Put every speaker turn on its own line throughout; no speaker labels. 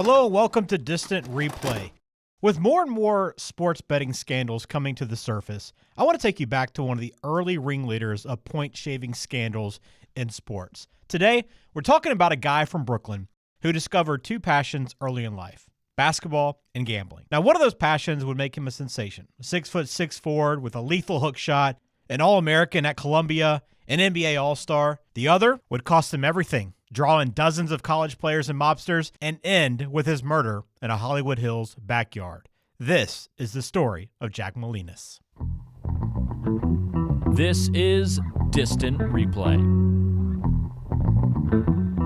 Hello and welcome to Distant Replay. With more and more sports betting scandals coming to the surface, I want to take you back to one of the early ringleaders of point-shaving scandals in sports. Today, we're talking about a guy from Brooklyn who discovered two passions early in life: basketball and gambling. Now, one of those passions would make him a sensation. A 6'6" forward with a lethal hook shot, an All-American at Columbia, an NBA All-Star. The other would cost him everything, draw in dozens of college players and mobsters, and end with his murder in a Hollywood Hills backyard. This is the story of Jack Molinas.
This is Distant Replay.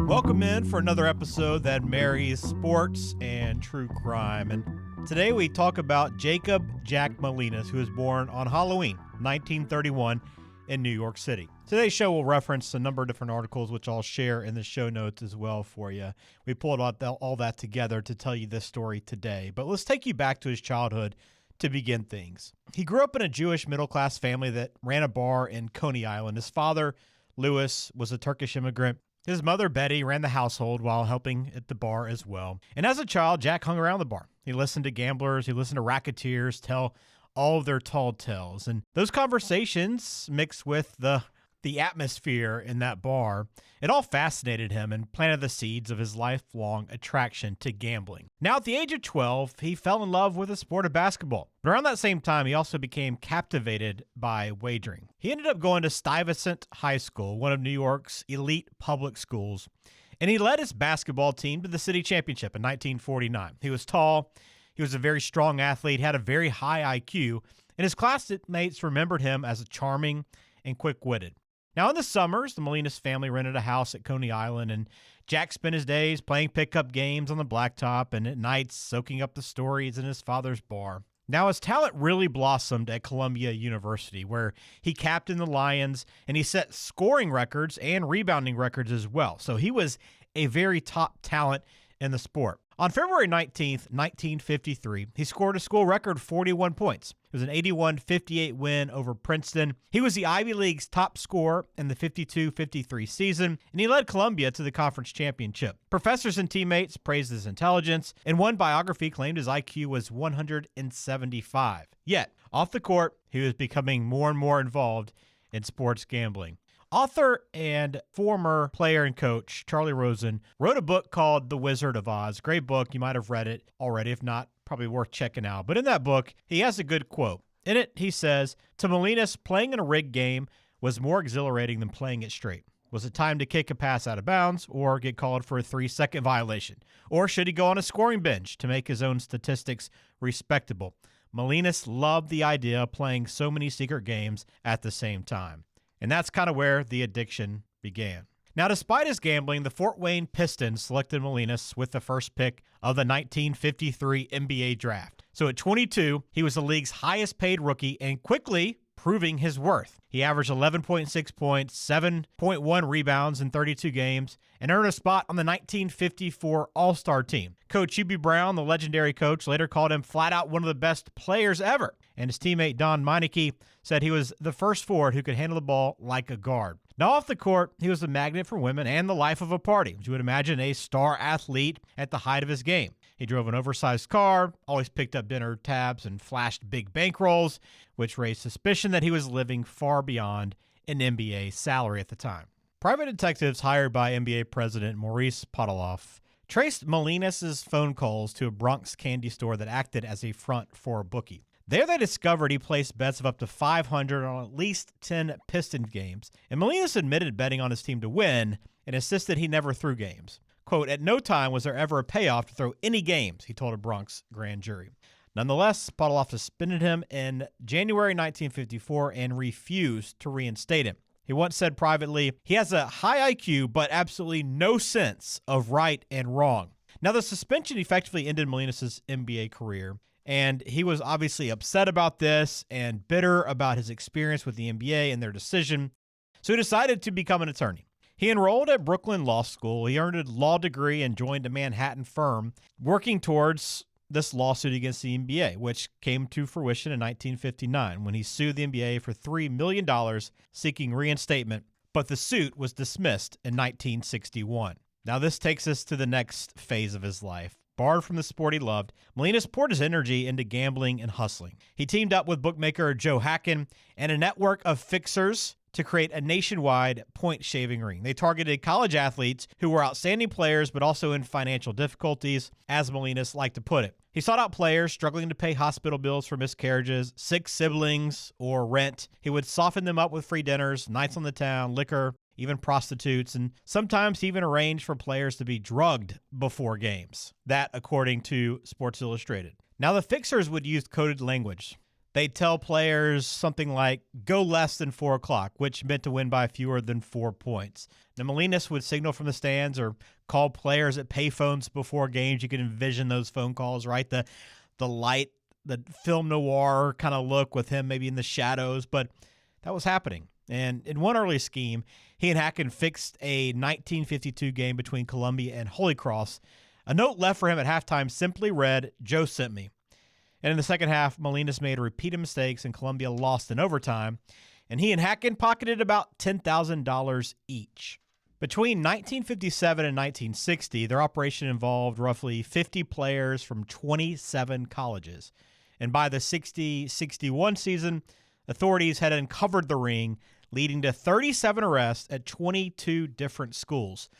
Welcome in for another episode that marries sports and true crime. And today we talk about Jacob Jack Molinas, who was born on Halloween, 1931 in New York City. Today's show will reference a number of different articles, which I'll share in the show notes as well for you. We pulled all that together to tell you this story today. But let's take you back to his childhood to begin things. He grew up in a Jewish middle-class family that ran a bar in Coney Island. His father, Louis, was a Turkish immigrant. His mother, Betty, ran the household while helping at the bar as well. And as a child, Jack hung around the bar. He listened to gamblers, he listened to racketeers tell all of their tall tales. And those conversations mixed with the atmosphere in that bar, it all fascinated him and planted the seeds of his lifelong attraction to gambling. Now, at the age of 12, he fell in love with the sport of basketball. But around that same time, he also became captivated by wagering. He ended up going to Stuyvesant High School, one of New York's elite public schools, and he led his basketball team to the city championship in 1949. He was tall, he was a very strong athlete, had a very high IQ, and his classmates remembered him as a charming and quick-witted. Now, in the summers, the Molinas family rented a house at Coney Island, and Jack spent his days playing pickup games on the blacktop and at nights soaking up the stories in his father's bar. Now, his talent really blossomed at Columbia University, where he captained the Lions, and he set scoring records and rebounding records as well. So he was a very top talent in the sport. On February 19th, 1953, he scored a school record 41 points. It was an 81-58 win over Princeton. He was the Ivy League's top scorer in the 52-53 season, and he led Columbia to the conference championship. Professors and teammates praised his intelligence, and one biography claimed his IQ was 175. Yet, off the court, he was becoming more and more involved in sports gambling. Author and former player and coach Charlie Rosen wrote a book called The Wizard of Oz. Great book. You might have read it already. If not, probably worth checking out. But in that book, he has a good quote. In it, he says, "To Molinas, playing in a rigged game was more exhilarating than playing it straight. Was it time to kick a pass out of bounds or get called for a 3-second violation? Or should he go on a scoring binge to make his own statistics respectable? Molinas loved the idea of playing so many secret games at the same time." And that's kind of where the addiction began. Now, despite his gambling, the Fort Wayne Pistons selected Molinas with the first pick of the 1953 NBA draft. So at 22, he was the league's highest paid rookie and quickly proving his worth. He averaged 11.6 points, 7.1 rebounds in 32 games, and earned a spot on the 1954 All-Star team. Coach Hubie Brown, the legendary coach, later called him flat out one of the best players ever. And his teammate Don Meineke said he was the first forward who could handle the ball like a guard. Now, off the court, he was a magnet for women and the life of a party. As you would imagine, a star athlete at the height of his game. He drove an oversized car, always picked up dinner tabs, and flashed big bankrolls, which raised suspicion that he was living far beyond an NBA salary at the time. Private detectives hired by NBA president Maurice Podoloff traced Molinas' phone calls to a Bronx candy store that acted as a front for a bookie. There they discovered he placed bets of up to $500 on at least 10 Pistons games, and Molinas admitted betting on his team to win and insisted he never threw games. Quote, "At no time was there ever a payoff to throw any games," he told a Bronx grand jury. Nonetheless, Podoloff suspended him in January 1954 and refused to reinstate him. He once said privately, "He has a high IQ, but absolutely no sense of right and wrong." Now, the suspension effectively ended Molinas' NBA career, and he was obviously upset about this and bitter about his experience with the NBA and their decision, so he decided to become an attorney. He enrolled at Brooklyn Law School. He earned a law degree and joined a Manhattan firm working towards this lawsuit against the NBA, which came to fruition in 1959 when he sued the NBA for $3 million seeking reinstatement, but the suit was dismissed in 1961. Now, this takes us to the next phase of his life. Barred from the sport he loved, Molinas poured his energy into gambling and hustling. He teamed up with bookmaker Joe Hacken and a network of fixers to create a nationwide point-shaving ring. They targeted college athletes who were outstanding players but also in financial difficulties, as Molinas liked to put it. He sought out players struggling to pay hospital bills for miscarriages, sick siblings, or rent. He would soften them up with free dinners, nights on the town, liquor, even prostitutes, and sometimes he even arranged for players to be drugged before games. That, according to Sports Illustrated. Now, the fixers would use coded language. They'd tell players something like, go less than 4 o'clock, which meant to win by fewer than 4 points. Now, Molinas would signal from the stands or call players at payphones before games. You can envision those phone calls, right? The light, the film noir kind of look with him maybe in the shadows, but that was happening. And in one early scheme, he and Hacken fixed a 1952 game between Columbia and Holy Cross. A note left for him at halftime simply read, Joe sent me. And in the second half, Molinas made repeated mistakes and Columbia lost in overtime. And he and Hacken pocketed about $10,000 each. Between 1957 and 1960, their operation involved roughly 50 players from 27 colleges. And by the 60-61 season, authorities had uncovered the ring, leading to 37 arrests at 22 different schools.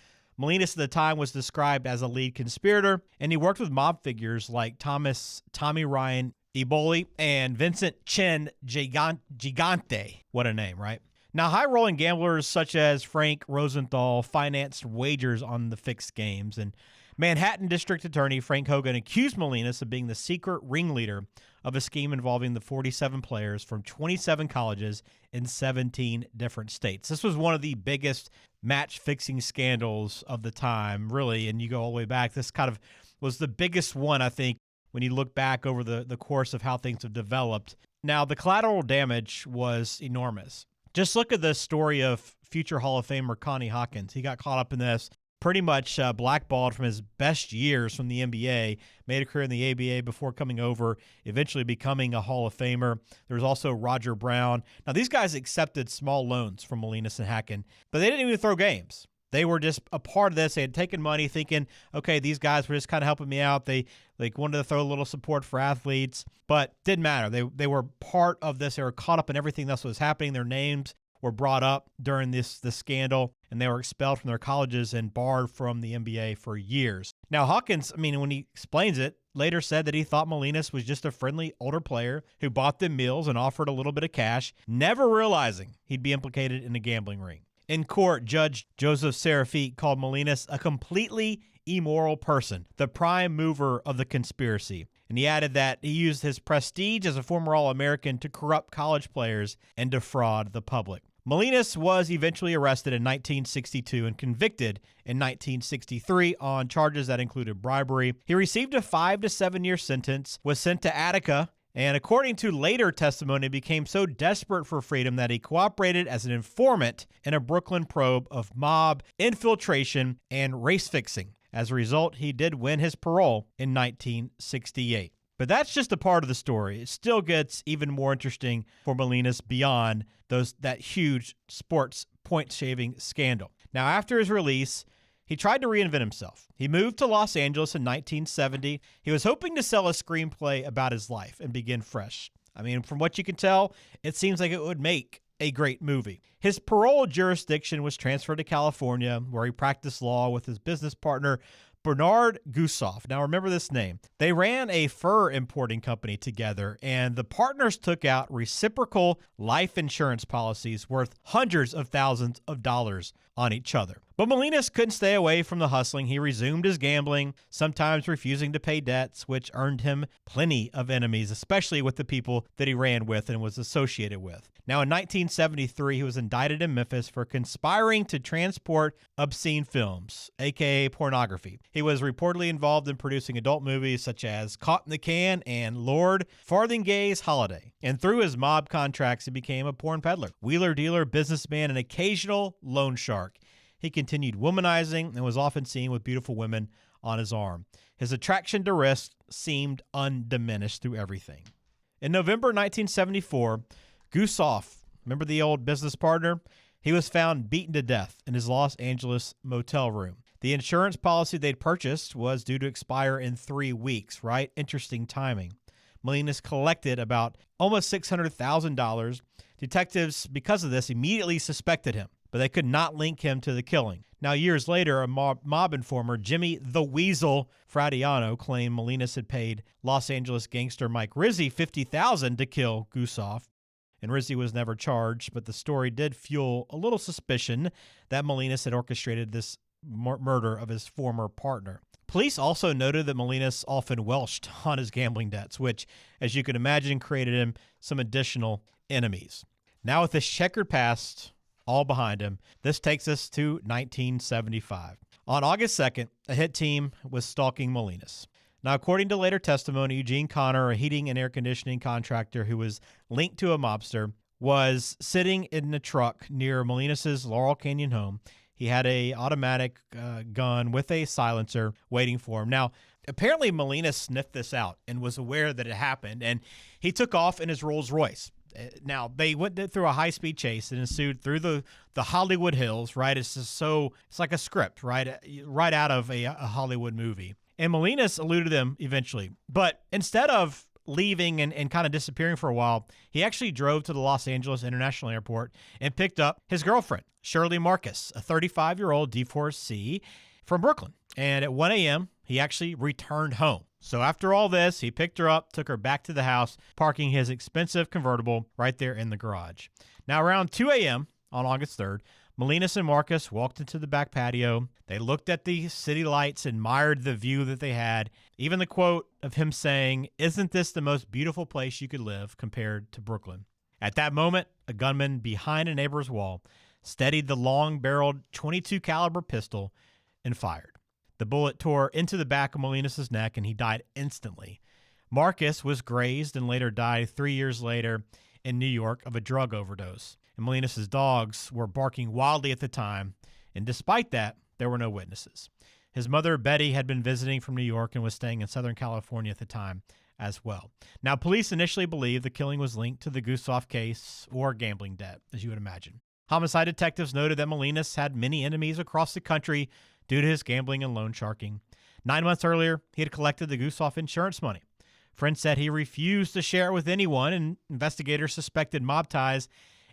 Molinas at the time was described as a lead conspirator, and he worked with mob figures like Tommy Ryan Eboli and Vincent Chin Gigante. What a name, right? Now, high-rolling gamblers such as Frank Rosenthal financed wagers on the fixed games, and Manhattan District Attorney Frank Hogan accused Molinas of being the secret ringleader of a scheme involving the 47 players from 27 colleges in 17 different states. This was one of the biggest match-fixing scandals of the time, really, and you go all the way back. This kind of was the biggest one, I think, when you look back over the course of how things have developed. Now, the collateral damage was enormous. Just look at the story of future Hall of Famer Connie Hawkins. He got caught up in this, pretty much blackballed from his best years from the NBA, made a career in the ABA before coming over, eventually becoming a Hall of Famer. There was also Roger Brown. Now, these guys accepted small loans from Molinas and Hacken, but they didn't even throw games. They were just a part of this. They had taken money thinking, okay, these guys were just kind of helping me out. They wanted to throw a little support for athletes, but didn't matter. They were part of this. They were caught up in everything else that was happening. Their names were brought up during this scandal, and they were expelled from their colleges and barred from the NBA for years. Now, Hawkins, when he explains it, later said that he thought Molinas was just a friendly older player who bought them meals and offered a little bit of cash, never realizing he'd be implicated in a gambling ring. In court, Judge Joseph Serafit called Molinas a completely immoral person, the prime mover of the conspiracy. And he added that he used his prestige as a former All-American to corrupt college players and defraud the public. Molinas was eventually arrested in 1962 and convicted in 1963 on charges that included bribery. He received a 5 to 7 year sentence, was sent to Attica, and according to later testimony, became so desperate for freedom that he cooperated as an informant in a Brooklyn probe of mob infiltration and race fixing. As a result, he did win his parole in 1968. But that's just a part of the story. It still gets even more interesting for Molinas beyond that huge sports point-shaving scandal. Now, after his release, he tried to reinvent himself. He moved to Los Angeles in 1970. He was hoping to sell a screenplay about his life and begin fresh. From what you can tell, it seems like it would make a great movie. His parole jurisdiction was transferred to California, where he practiced law with his business partner, Bernard Gusoff. Now, remember this name. They ran a fur importing company together, and the partners took out reciprocal life insurance policies worth hundreds of thousands of dollars on each other. But Molinas couldn't stay away from the hustling. He resumed his gambling, sometimes refusing to pay debts, which earned him plenty of enemies, especially with the people that he ran with and was associated with. Now, in 1973, he was indicted in Memphis for conspiring to transport obscene films, aka pornography. He was reportedly involved in producing adult movies such as Caught in the Can and Lord Farthingay's Holiday. And through his mob contracts, he became a porn peddler, wheeler dealer, businessman, and occasional loan shark. He continued womanizing and was often seen with beautiful women on his arm. His attraction to risk seemed undiminished through everything. In November 1974, Gusoff, remember the old business partner? He was found beaten to death in his Los Angeles motel room. The insurance policy they'd purchased was due to expire in 3 weeks, right? Interesting timing. Molinas collected about almost $600,000. Detectives, because of this, immediately suspected him, but they could not link him to the killing. Now, years later, a mob informer, Jimmy the Weasel Fradiano, claimed Molinas had paid Los Angeles gangster Mike Rizzi $50,000 to kill Gusoff. And Rizzi was never charged, but the story did fuel a little suspicion that Molinas had orchestrated this murder of his former partner. Police also noted that Molinas often welched on his gambling debts, which, as you can imagine, created him some additional enemies. Now, with this checkered past all behind him, this takes us to 1975. On August 2nd, a hit team was stalking Molinas. Now, according to later testimony, Eugene Connor, a heating and air conditioning contractor who was linked to a mobster, was sitting in a truck near Molinas' Laurel Canyon home. He had a automatic gun with a silencer waiting for him. Now, apparently Molinas sniffed this out and was aware that it happened, and he took off in his Rolls Royce. Now, they went through a high-speed chase that ensued through the Hollywood Hills, right? It's like a script, right out of a Hollywood movie. And Molinas eluded them eventually. But instead of leaving and kind of disappearing for a while, he actually drove to the Los Angeles International Airport and picked up his girlfriend, Shirley Marcus, a 35-year-old divorcee from Brooklyn. And at 1 a.m., he actually returned home. So after all this, he picked her up, took her back to the house, parking his expensive convertible right there in the garage. Now, around 2 a.m. on August 3rd, Molinas and Marcus walked into the back patio. They looked at the city lights, admired the view that they had. Even the quote of him saying, "Isn't this the most beautiful place you could live compared to Brooklyn?" At that moment, a gunman behind a neighbor's wall steadied the long-barreled .22 caliber pistol and fired. The bullet tore into the back of Molinas' neck, and he died instantly. Marcus was grazed and later died 3 years later in New York of a drug overdose. And Molinas' dogs were barking wildly at the time, and despite that, there were no witnesses. His mother, Betty, had been visiting from New York and was staying in Southern California at the time as well. Now, police initially believed the killing was linked to the Gusoff case or gambling debt, as you would imagine. Homicide detectives noted that Molinas had many enemies across the country due to his gambling and loan sharking. 9 months earlier, he had collected the Gusoff insurance money. Friends said he refused to share it with anyone, and investigators suspected mob ties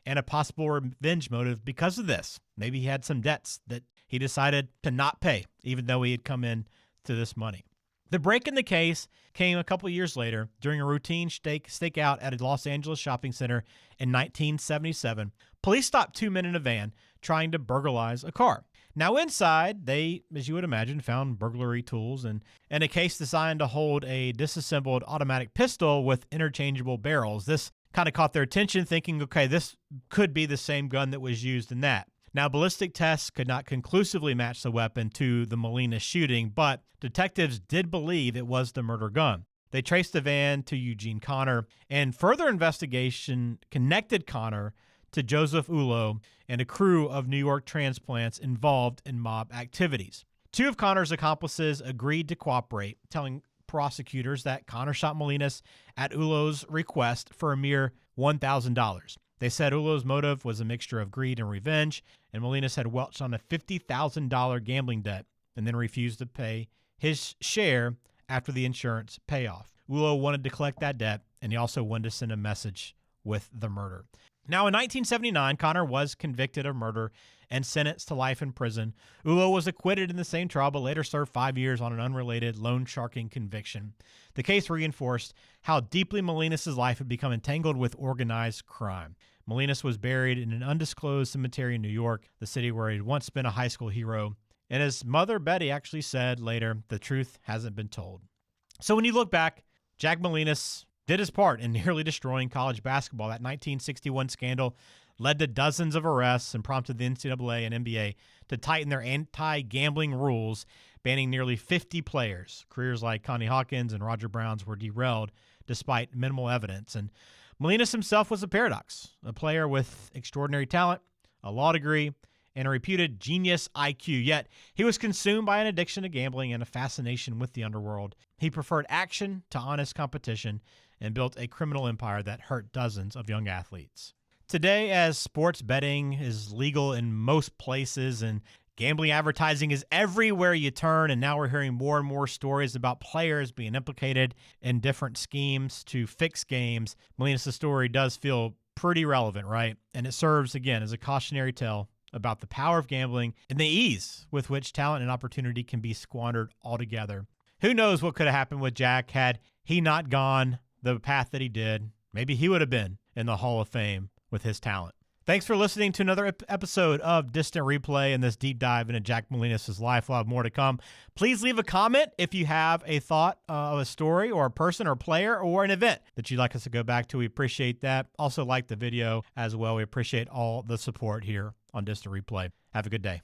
and a possible revenge motive because of this. Maybe he had some debts that he decided to not pay, even though he had come in to this money. The break in the case came a couple years later during a routine stakeout at a Los Angeles shopping center in 1977. Police stopped 2 men in a van trying to burglarize a car. Now inside, they, as you would imagine, found burglary tools and a case designed to hold a disassembled automatic pistol with interchangeable barrels. This kind of caught their attention, thinking, okay, this could be the same gun that was used in that. Now, ballistic tests could not conclusively match the weapon to the Molinas shooting, but detectives did believe it was the murder gun. They traced the van to Eugene Connor, and further investigation connected Connor to Joseph Ullo and a crew of New York transplants involved in mob activities. 2 of Connor's accomplices agreed to cooperate, telling prosecutors that Connor shot Molinas at Ullo's request for a mere $1,000. They said Ullo's motive was a mixture of greed and revenge, and Molinas had welched on a $50,000 gambling debt and then refused to pay his share after the insurance payoff. Ullo wanted to collect that debt, and he also wanted to send a message with the murder. Now, in 1979, Connor was convicted of murder and sentenced to life in prison. Ullo was acquitted in the same trial, but later served 5 years on an unrelated loan sharking conviction. The case reinforced how deeply Molinas' life had become entangled with organized crime. Molinas was buried in an undisclosed cemetery in New York, the city where he'd once been a high school hero. And his mother, Betty, actually said later, the truth hasn't been told. So when you look back, Jack Molinas did his part in nearly destroying college basketball. That 1961 scandal led to dozens of arrests and prompted the NCAA and NBA to tighten their anti-gambling rules, banning nearly 50 players. Careers like Connie Hawkins and Roger Brown's were derailed despite minimal evidence. And Molinas himself was a paradox, a player with extraordinary talent, a law degree, and a reputed genius IQ. Yet he was consumed by an addiction to gambling and a fascination with the underworld. He preferred action to honest competition and built a criminal empire that hurt dozens of young athletes. Today, as sports betting is legal in most places and Gambling advertising is everywhere you turn, and now we're hearing more and more stories about players being implicated in different schemes to fix games. Molinas' story does feel pretty relevant, right? And it serves, again, as a cautionary tale about the power of gambling and the ease with which talent and opportunity can be squandered altogether. Who knows what could have happened with Jack had he not gone the path that he did. Maybe he would have been in the Hall of Fame with his talent. Thanks for listening to another episode of Distant Replay and this deep dive into Jack Molinas' life. We'll have more to come. Please leave a comment if you have a thought of a story or a person or player or an event that you'd like us to go back to. We appreciate that. Also like the video as well. We appreciate all the support here on Distant Replay. Have a good day.